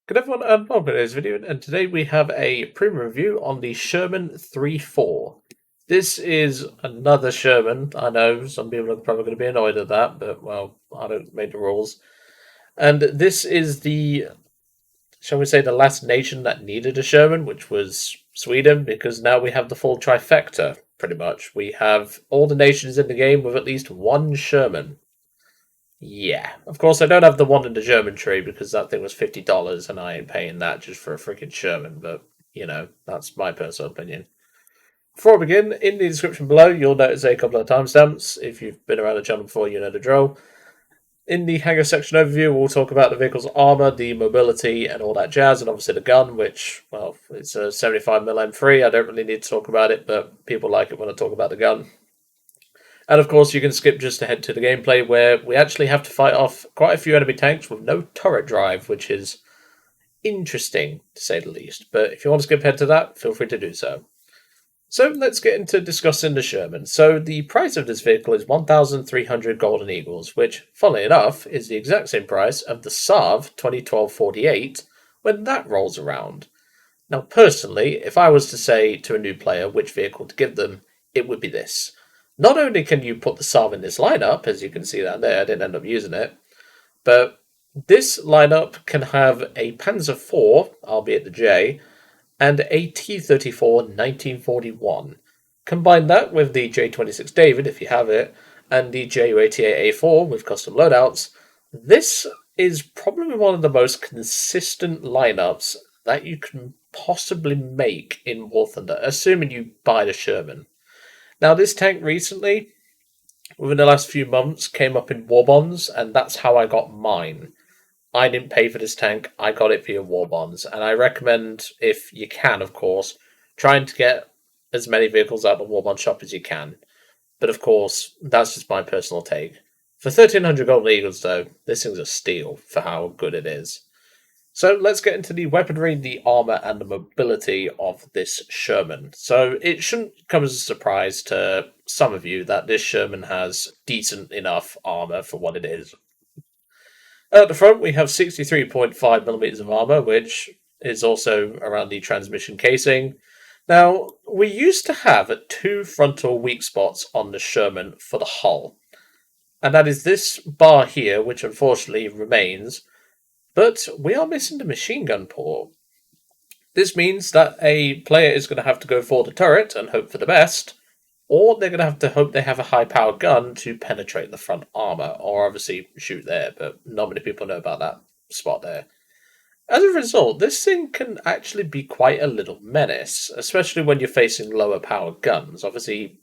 Good everyone, and welcome to today's video. And today we have a premium review on the Sherman 3-4. This is another Sherman. I know some people are probably going to be annoyed at that, but well, I don't make the rules. And this is the, shall we say, the last nation that needed a Sherman, which was Sweden, because now we have the full trifecta, pretty much. We have all the nations in the game with at least one Sherman. Yeah, of course I don't have the one in the German tree because that thing was $50 and I ain't paying that just for a freaking Sherman, but that's my personal opinion. Before we begin, in the description below you'll notice a couple of timestamps. If you've been around the channel before, you know the drill. In the Hangar section overview, we'll talk about the vehicle's armour, the mobility, and all that jazz, and obviously the gun, which, well, it's a 75mm M3. I don't really need to talk about it, but people like it when I talk about the gun. And of course, you can skip just ahead to the gameplay where we actually have to fight off quite a few enemy tanks with no turret drive, which is interesting to say the least. But if you want to skip ahead to that, feel free to do so. So let's get into discussing the Sherman. So the price of this vehicle is 1,300 Golden Eagles, which, funnily enough, is the exact same price of the Sav 2012-48 when that rolls around. Now, personally, if I was to say to a new player which vehicle to give them, it would be this. Not only can you put the Saab in this lineup, as you can see that there, I didn't end up using it, but this lineup can have a Panzer IV, albeit the J, and a T-34 1941. Combine that with the J-26 David, if you have it, and the Ju-88A4 with custom loadouts, this is probably one of the most consistent lineups that you can possibly make in War Thunder, assuming you buy the Sherman. Now, this tank recently, within the last few months, came up in war bonds, and that's how I got mine. I didn't pay for this tank, I got it via war bonds, and I recommend, if you can, of course, trying to get as many vehicles out of the war bond shop as you can. But of course, that's just my personal take. For 1,300 Golden Eagles, though, this thing's a steal for how good it is. So let's get into the weaponry, the armour, and the mobility of this Sherman. So it shouldn't come as a surprise to some of you that this Sherman has decent enough armour for what it is. At the front, we have 63.5mm of armour, which is also around the transmission casing. Now, we used to have two frontal weak spots on the Sherman for the hull. And that is this bar here, which unfortunately remains, but we are missing the machine gun port. This means that a player is going to have to go for the turret and hope for the best, or they're going to have to hope they have a high-powered gun to penetrate the front armour, or obviously shoot there, but not many people know about that spot there. As a result, this thing can actually be quite a little menace, especially when you're facing lower-powered guns. Obviously,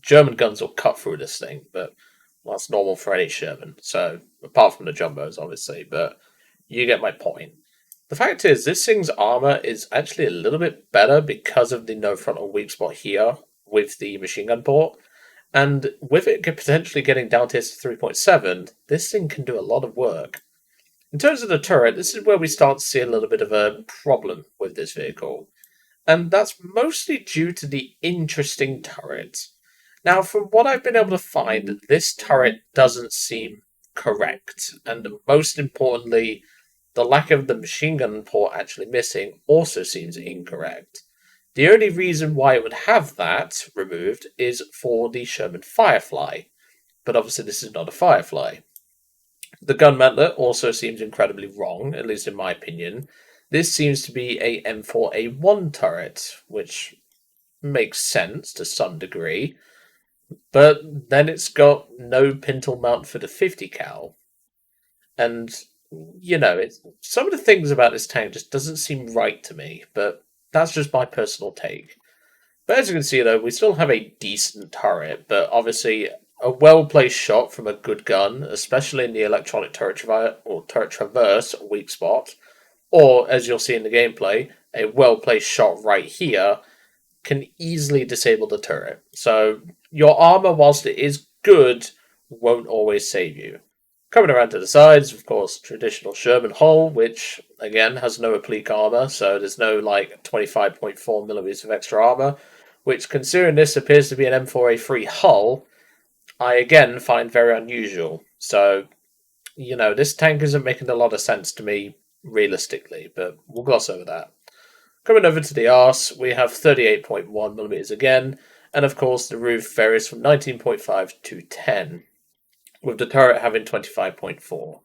German guns will cut through this thing, but well, that's normal for any Sherman, so apart from the jumbos, obviously, but you get my point. The fact is, this thing's armor is actually a little bit better because of the no frontal weak spot here with the machine gun port. And with it potentially getting down to 3.7, this thing can do a lot of work. In terms of the turret, this is where we start to see a little bit of a problem with this vehicle. And that's mostly due to the interesting turret. Now, from what I've been able to find, this turret doesn't seem correct. And most importantly, the lack of the machine gun port actually missing also seems incorrect. The only reason why it would have that removed is for the Sherman Firefly, but obviously this is not a Firefly. The gun mantlet also seems incredibly wrong, at least in my opinion. This seems to be a M4A1 turret, which makes sense to some degree, but then it's got no pintle mount for the 50 cal. And some of the things about this tank just doesn't seem right to me, but that's just my personal take. But as you can see, though, we still have a decent turret, but obviously a well-placed shot from a good gun, especially in the electronic turret traverse weak spot, or as you'll see in the gameplay, a well-placed shot right here can easily disable the turret. So your armor, whilst it is good, won't always save you. Coming around to the sides, of course, traditional Sherman hull, which, again, has no applique armor, so there's no, 25.4mm of extra armor, which, considering this appears to be an M4A3 hull, I, again, find very unusual. So, this tank isn't making a lot of sense to me realistically, but we'll gloss over that. Coming over to the arse, we have 38.1mm again, and of course the roof varies from 19.5 to 10, with the turret having 25.4.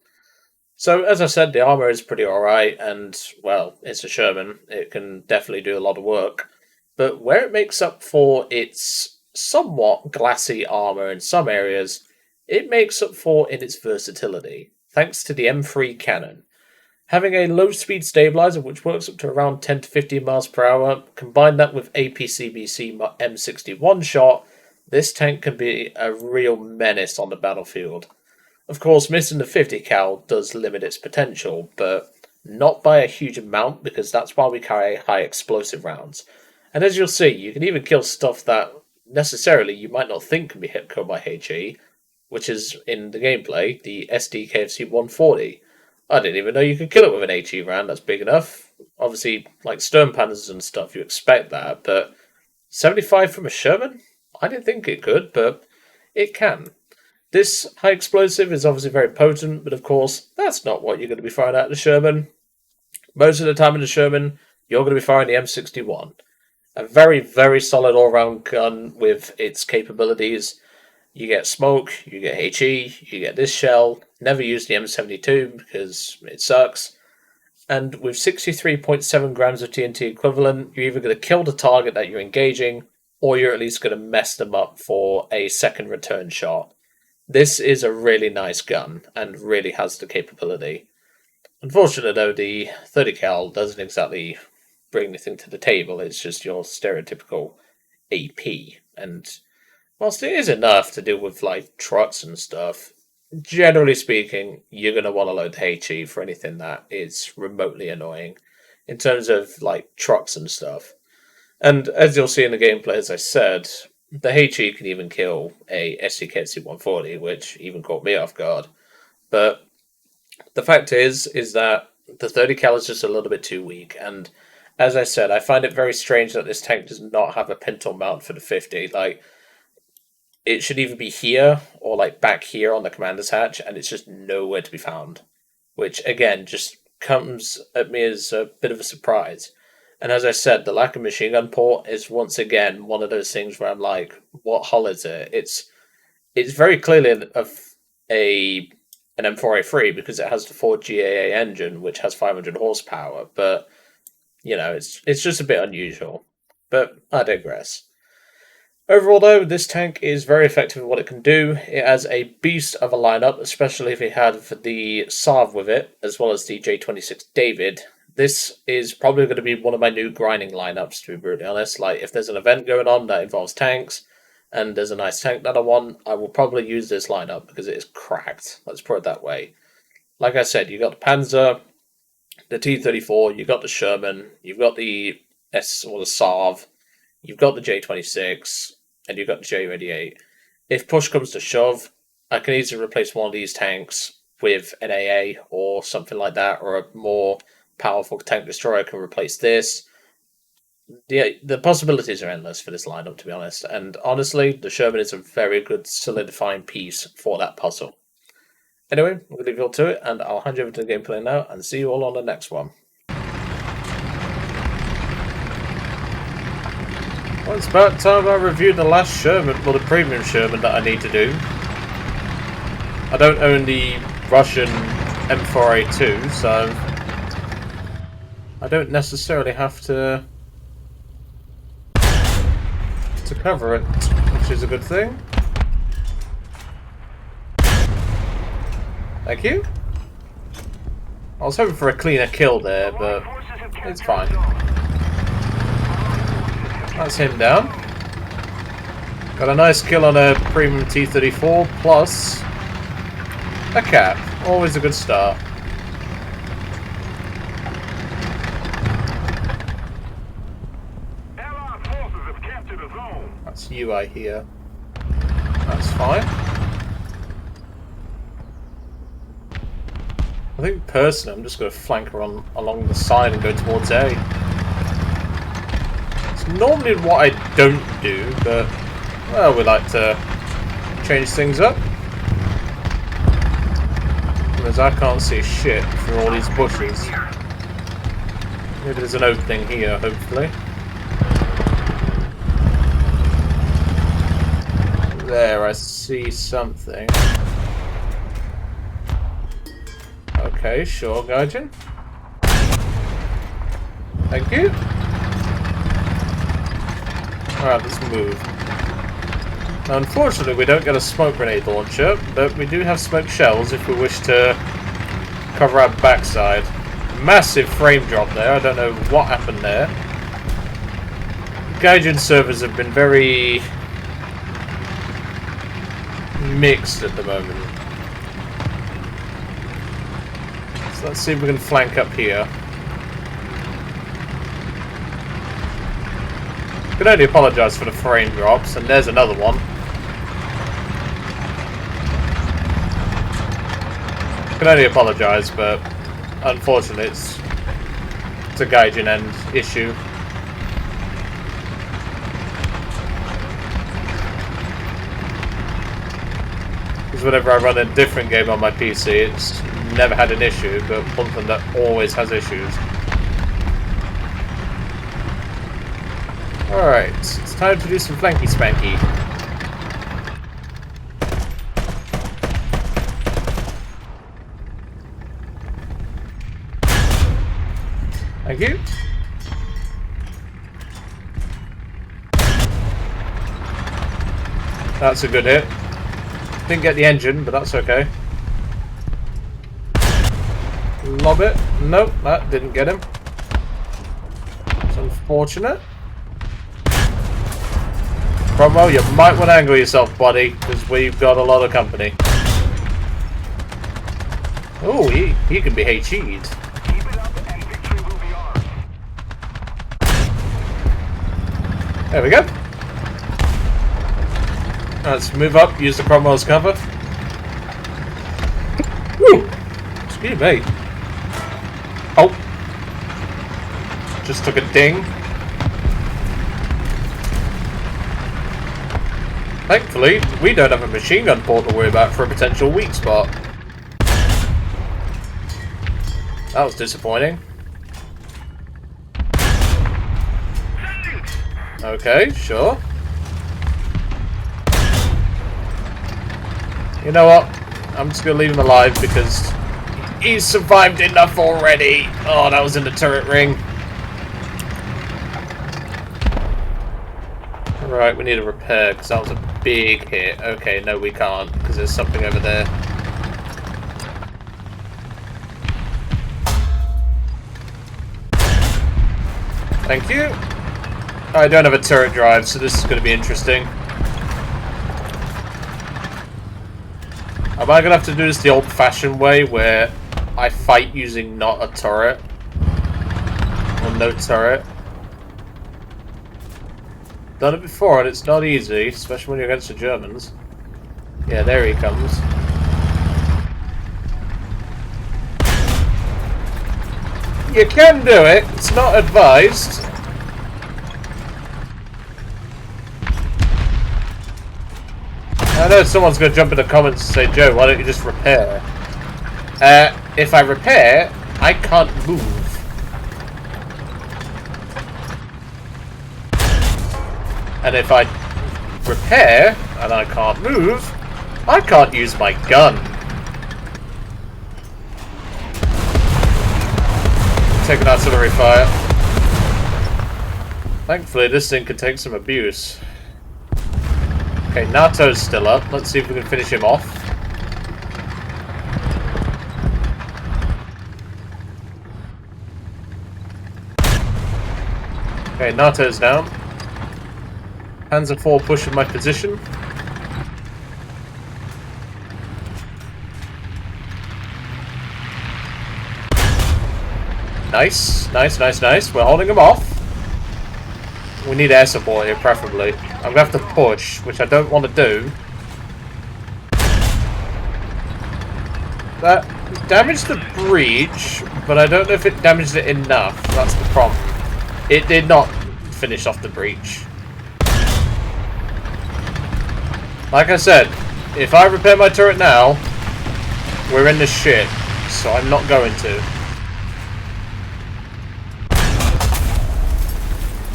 So, as I said, the armor is pretty alright, and, well, it's a Sherman. It can definitely do a lot of work. But where it makes up for its somewhat glassy armor in some areas, it makes up for in its versatility, thanks to the M3 cannon. Having a low speed stabilizer which works up to around 10 to 15 miles per hour, combine that with APCBC M61 shot, this tank can be a real menace on the battlefield. Of course, missing the 50 cal does limit its potential, but not by a huge amount because that's why we carry high explosive rounds. And as you'll see, you can even kill stuff that necessarily you might not think can be killed by HE, which is in the gameplay, the SDKFC 140. I didn't even know you could kill it with an HE round that's big enough. Obviously, like Sturmpanzers and stuff, you expect that, but 75 from a Sherman? I didn't think it could, but it can. This high explosive is obviously very potent, but of course, that's not what you're going to be firing at the Sherman. Most of the time in the Sherman, you're going to be firing the M61. A very, very solid all-round gun with its capabilities. You get smoke, you get HE, you get this shell. Never use the M72 because it sucks. And with 63.7 grams of TNT equivalent, you're either going to kill the target that you're engaging, or you're at least going to mess them up for a second return shot. This is a really nice gun, and really has the capability. Unfortunately though, the 30 cal doesn't exactly bring anything to the table, it's just your stereotypical AP. And whilst it is enough to deal with like trucks and stuff, generally speaking, you're going to want to load the HE for anything that is remotely annoying in terms of like trucks and stuff. And as you'll see in the gameplay, as I said, the HE can even kill a SDKC 140, which even caught me off guard. But the fact is that the 30 cal is just a little bit too weak. And as I said, I find it very strange that this tank does not have a pintle mount for the 50. Like, it should either be here or like back here on the commander's hatch, and it's just nowhere to be found. Which, again, just comes at me as a bit of a surprise. And as I said, the lack of machine gun port is once again one of those things where I'm like, what hull is it? It's very clearly an M4A3 because it has the Ford GAA engine, which has 500 horsepower. But, you know, it's just a bit unusual. But I digress. Overall, though, this tank is very effective at what it can do. It has a beast of a lineup, especially if you have the Sav with it, as well as the J26 David. This is probably going to be one of my new grinding lineups, to be brutally honest. Like, if there's an event going on that involves tanks, and there's a nice tank that I want, I will probably use this lineup because it is cracked. Let's put it that way. Like I said, you got the Panzer, the T-34, you've got the Sherman, you've got the S or the Sav, you've got the J26, and you've got the J-88. If push comes to shove, I can easily replace one of these tanks with an AA or something like that, or a more powerful tank destroyer can replace this. The possibilities are endless for this lineup, to be honest. And honestly, the Sherman is a very good solidifying piece for that puzzle. Anyway, I'm going to leave you all to it, and I'll hand you over to the gameplay now, and see you all on the next one. Well, it's about time I reviewed the last Sherman, well, the premium Sherman that I need to do. I don't own the Russian M4A2, so I don't necessarily have to cover it, which is a good thing. Thank you. I was hoping for a cleaner kill there, but it's fine. That's him down. Got a nice kill on a premium T-34 plus a cap. Always a good start. That's you, I hear. That's fine. I think personally I'm just going to flank her along the side and go towards A. It's normally what I don't do, but, well, we like to change things up. Because I can't see shit through all these bushes. Maybe there's an opening here, hopefully. There, I see something. Okay, sure, Gaijin. Thank you. Alright, let's move. Now, unfortunately, we don't get a smoke grenade launcher, but we do have smoke shells if we wish to cover our backside. Massive frame drop there. I don't know what happened there. Gaijin servers have been very mixed at the moment. So let's see if we can flank up here. I can only apologise for the frame drops, and there's another one. I can only apologise, but unfortunately it's a Gaijin end issue. Because whenever I run a different game on my PC, it's never had an issue, but one thing that always has issues. Alright, it's time to do some flanky spanky. Thank you. That's a good hit. Didn't get the engine, but that's okay. Lob it. Nope, that didn't get him. It's unfortunate. Cromwell, you might want to angle yourself, buddy, because we've got a lot of company. Oh, he can be HE'd. There we go. Let's move up, use the Cromwell's cover. Woo! Excuse me. Oh. Just took a ding. Thankfully, we don't have a machine gun port to worry about for a potential weak spot. That was disappointing. Okay, sure. You know what? I'm just going to leave him alive because he's survived enough already. Oh, that was in the turret ring. Right, we need a repair because that was a big hit. Okay, no we can't because there's something over there. Thank you. I don't have a turret drive, so this is going to be interesting. Am I going to have to do this the old-fashioned way, where I fight using not a turret? Or no turret? Done it before, and it's not easy, especially when you're against the Germans. Yeah, there he comes. You can do it, it's not advised. I know someone's going to jump in the comments and say, Joe, why don't you just repair? If I repair, I can't move. And if I repair, and I can't move, I can't use my gun. Taking artillery fire. Thankfully, this thing can take some abuse. Okay, NATO's still up. Let's see if we can finish him off. Okay, NATO's down. Panzer IV pushing my position. Nice, nice, nice, nice. We're holding him off. We need air support here, preferably. I'm going to have to push, which I don't want to do. That damaged the breach, but I don't know if it damaged it enough. That's the problem. It did not finish off the breach. Like I said, if I repair my turret now, we're in the shit, so I'm not going to.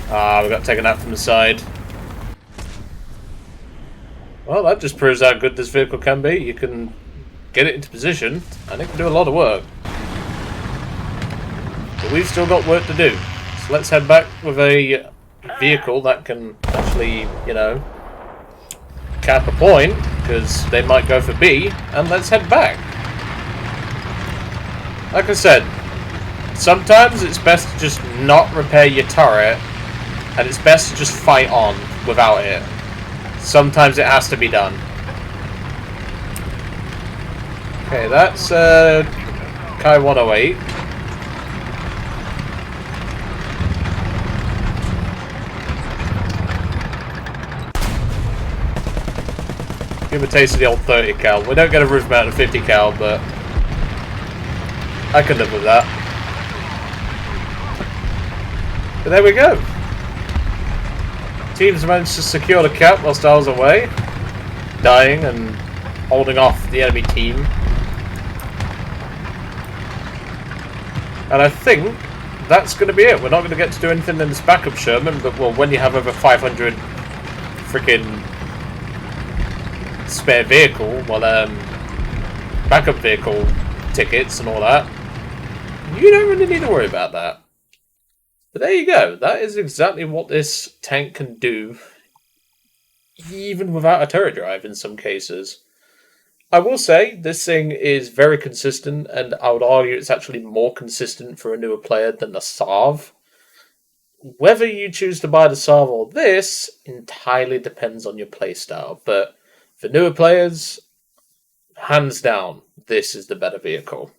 Ah, we got taken out from the side. Well, that just proves how good this vehicle can be. You can get it into position, and it can do a lot of work. But we've still got work to do. So let's head back with a vehicle that can actually, you know, cap a point, because they might go for B, and let's head back. Like I said, sometimes it's best to just not repair your turret, and it's best to just fight on without it. Sometimes it has to be done. Okay, that's Kai 108. Give a taste of the old 30 cal. We don't get a roof mount of 50 cal, but I can live with that. But there we go. Teams managed to secure the cap whilst I was away, dying and holding off the enemy team. And I think that's going to be it. We're not going to get to do anything in this backup Sherman, but well, when you have over 500 freaking spare vehicle, well, backup vehicle tickets and all that, you don't really need to worry about that. But there you go. That is exactly what this tank can do, even without a turret drive in some cases. I will say, this thing is very consistent, and I would argue it's actually more consistent for a newer player than the Sav. Whether you choose to buy the Sav or this entirely depends on your playstyle, but for newer players, hands down, this is the better vehicle.